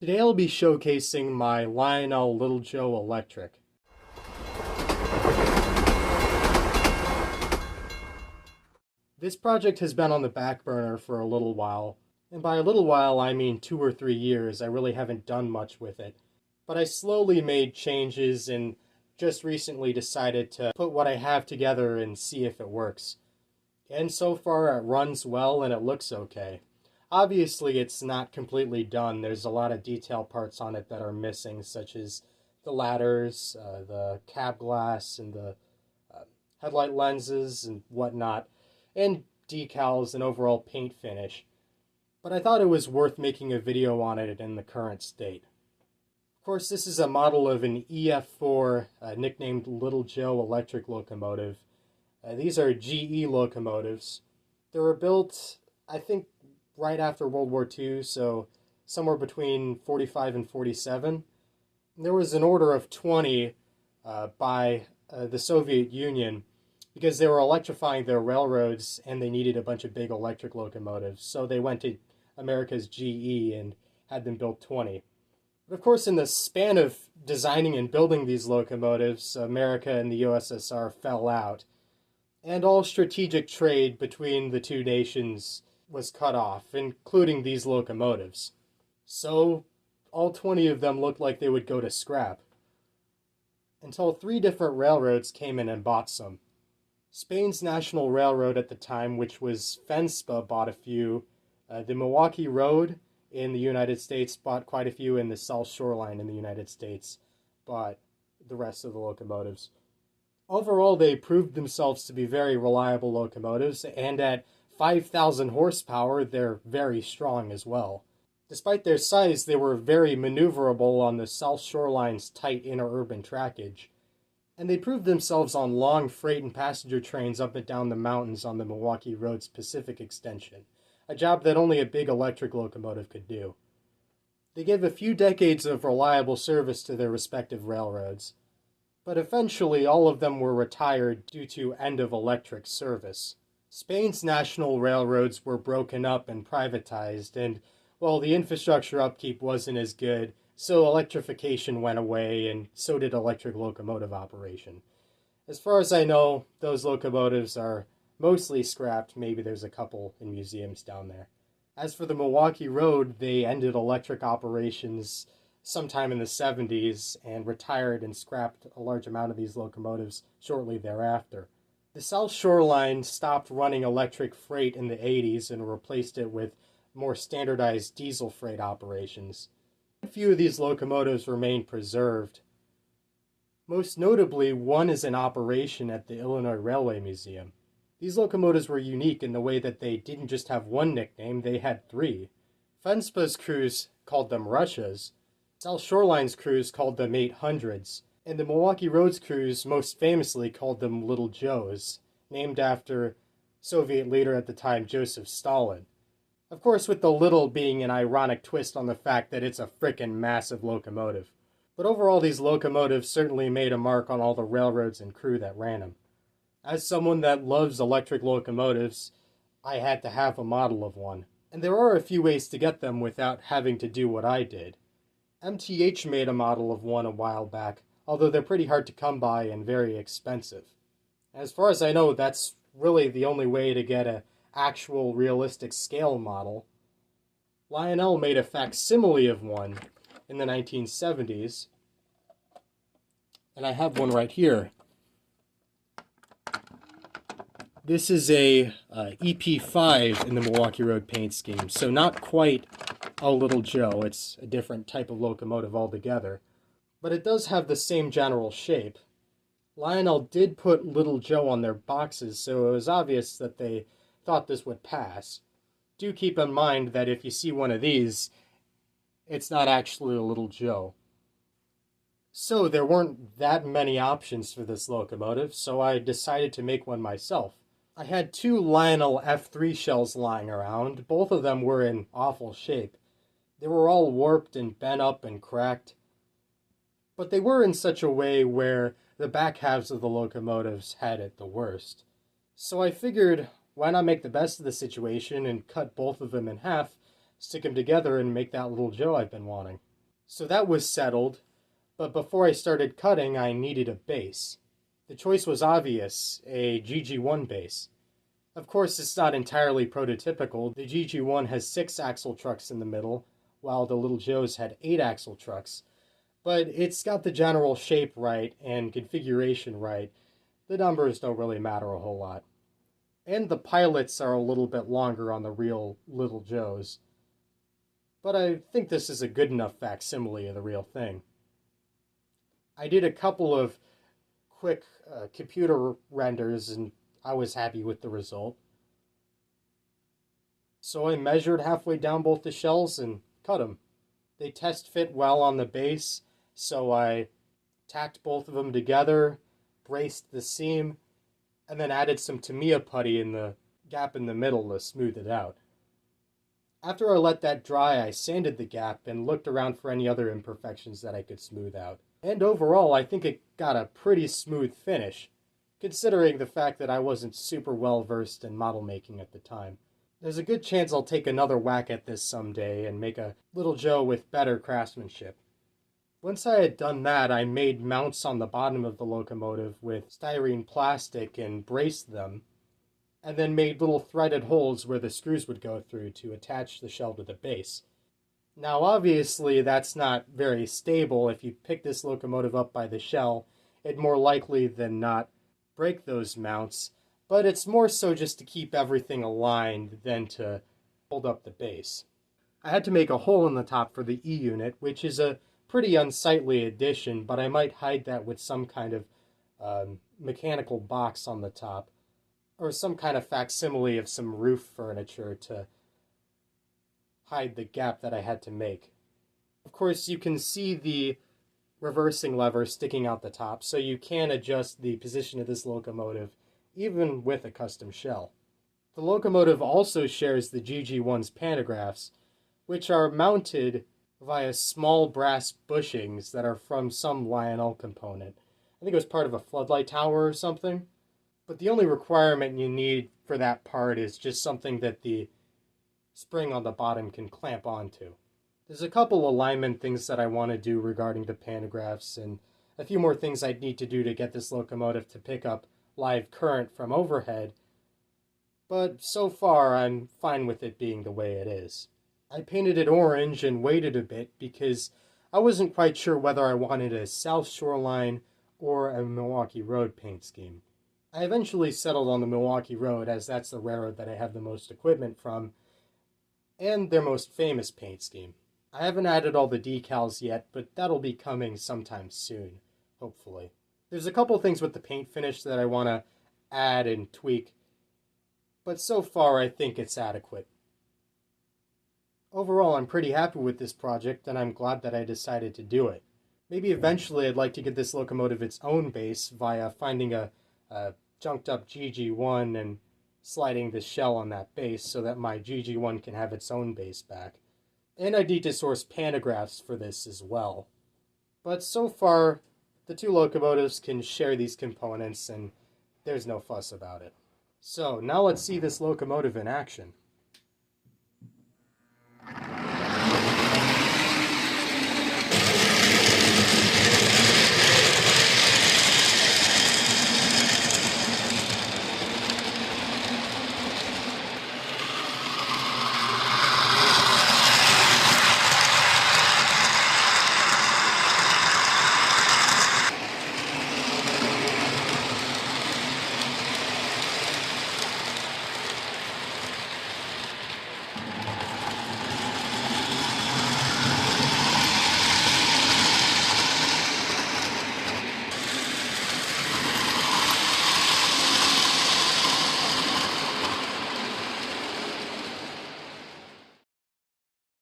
Today I'll be showcasing my Lionel Little Joe Electric. This project has been on the back burner for a little while, and by a little while I mean 2 or 3 years. I really haven't done much with it. But I slowly made changes and just recently decided to put what I have together and see if it works. And so far it runs well and it looks okay. Obviously, it's not completely done. There's a lot of detail parts on it that are missing, such as the ladders, the cab glass, and the headlight lenses and whatnot, and decals and overall paint finish. But I thought it was worth making a video on it in the current state. Of course, this is a model of an EF-4, nicknamed Little Joe electric locomotive. These are GE locomotives. They were built, I think, right after World War II, so somewhere between 45 and 47. There was an order of 20 by the Soviet Union because they were electrifying their railroads and they needed a bunch of big electric locomotives. So they went to America's GE and had them build 20. But of course, in the span of designing and building these locomotives, America and the USSR fell out. And all strategic trade between the two nations was cut off, including these locomotives. So all 20 of them looked like they would go to scrap. Until 3 different railroads came in and bought some. Spain's national railroad at the time, which was FENSPA, bought a few. The Milwaukee Road in the United States bought quite a few, and the South Shoreline in the United States bought the rest of the locomotives. Overall, they proved themselves to be very reliable locomotives, and at 5,000 horsepower, they're very strong as well. Despite their size, they were very maneuverable on the South Shoreline's tight interurban trackage, and they proved themselves on long freight and passenger trains up and down the mountains on the Milwaukee Road's Pacific extension, a job that only a big electric locomotive could do. They gave a few decades of reliable service to their respective railroads, but eventually all of them were retired due to end of electric service. Spain's national railroads were broken up and privatized, and, well, the infrastructure upkeep wasn't as good, so electrification went away, and so did electric locomotive operation. As far as I know, those locomotives are mostly scrapped. Maybe there's a couple in museums down there. As for the Milwaukee Road, they ended electric operations sometime in the 70s and retired and scrapped a large amount of these locomotives shortly thereafter. The South Shoreline stopped running electric freight in the 80s and replaced it with more standardized diesel freight operations. A few of these locomotives remain preserved. Most notably, one is in operation at the Illinois Railway Museum. These locomotives were unique in the way that they didn't just have one nickname, they had 3. FENSPA's crews called them Russias, South Shoreline's crews called them 800s, and the Milwaukee Road's crews most famously called them Little Joes, named after Soviet leader at the time Joseph Stalin. Of course, with the little being an ironic twist on the fact that it's a frickin' massive locomotive. But overall, these locomotives certainly made a mark on all the railroads and crew that ran them. As someone that loves electric locomotives, I had to have a model of one. And there are a few ways to get them without having to do what I did. MTH made a model of one a while back, although they're pretty hard to come by and very expensive. As far as I know, that's really the only way to get an actual realistic scale model. Lionel made a facsimile of one in the 1970s, and I have one right here. This is a EP5 in the Milwaukee Road paint scheme, so not quite a Little Joe. It's a different type of locomotive altogether. But it does have the same general shape. Lionel did put Little Joe on their boxes, so it was obvious that they thought this would pass. Do keep in mind that if you see one of these, it's not actually a Little Joe. So there weren't that many options for this locomotive, so I decided to make one myself. I had 2 Lionel F3 shells lying around. Both of them were in awful shape. They were all warped and bent up and cracked. But they were in such a way where the back halves of the locomotives had it the worst. So I figured, why not make the best of the situation and cut both of them in half, stick them together, and make that Little Joe I've been wanting. So that was settled, but before I started cutting, I needed a base. The choice was obvious, a GG1 base. Of course, it's not entirely prototypical. The GG1 has 6 axle trucks in the middle, while the Little Joe's had 8 axle trucks. But it's got the general shape right and configuration right. The numbers don't really matter a whole lot. And the pilots are a little bit longer on the real Little Joe's. But I think this is a good enough facsimile of the real thing. I did a couple of quick computer renders and I was happy with the result. So I measured halfway down both the shells and cut them. They test fit well on the base, so I tacked both of them together, braced the seam, and then added some Tamiya putty in the gap in the middle to smooth it out. After I let that dry, I sanded the gap and looked around for any other imperfections that I could smooth out. And overall, I think it got a pretty smooth finish, considering the fact that I wasn't super well versed in model making at the time. There's a good chance I'll take another whack at this someday and make a Little Joe with better craftsmanship. Once I had done that, I made mounts on the bottom of the locomotive with styrene plastic and braced them, and then made little threaded holes where the screws would go through to attach the shell to the base. Now obviously that's not very stable. If you pick this locomotive up by the shell, it'd more likely than not break those mounts, but it's more so just to keep everything aligned than to hold up the base. I had to make a hole in the top for the E-unit, which is a pretty unsightly addition, but I might hide that with some kind of mechanical box on the top, or some kind of facsimile of some roof furniture to hide the gap that I had to make. Of course, you can see the reversing lever sticking out the top, so you can adjust the position of this locomotive even with a custom shell. The locomotive also shares the GG1's pantographs, which are mounted via small brass bushings that are from some Lionel component. I think it was part of a floodlight tower or something. But the only requirement you need for that part is just something that the spring on the bottom can clamp onto. There's a couple alignment things that I want to do regarding the pantographs, and a few more things I'd need to do to get this locomotive to pick up live current from overhead, but so far I'm fine with it being the way it is. I painted it orange and waited a bit because I wasn't quite sure whether I wanted a South Shoreline or a Milwaukee Road paint scheme. I eventually settled on the Milwaukee Road, as that's the railroad that I have the most equipment from, and their most famous paint scheme. I haven't added all the decals yet, but that'll be coming sometime soon, hopefully. There's a couple things with the paint finish that I want to add and tweak, but so far I think it's adequate. Overall, I'm pretty happy with this project, and I'm glad that I decided to do it. Maybe eventually I'd like to get this locomotive its own base via finding a junked up GG1 and sliding the shell on that base so that my GG1 can have its own base back. And I need to source pantographs for this as well. But so far, the two locomotives can share these components and there's no fuss about it. So now let's see this locomotive in action.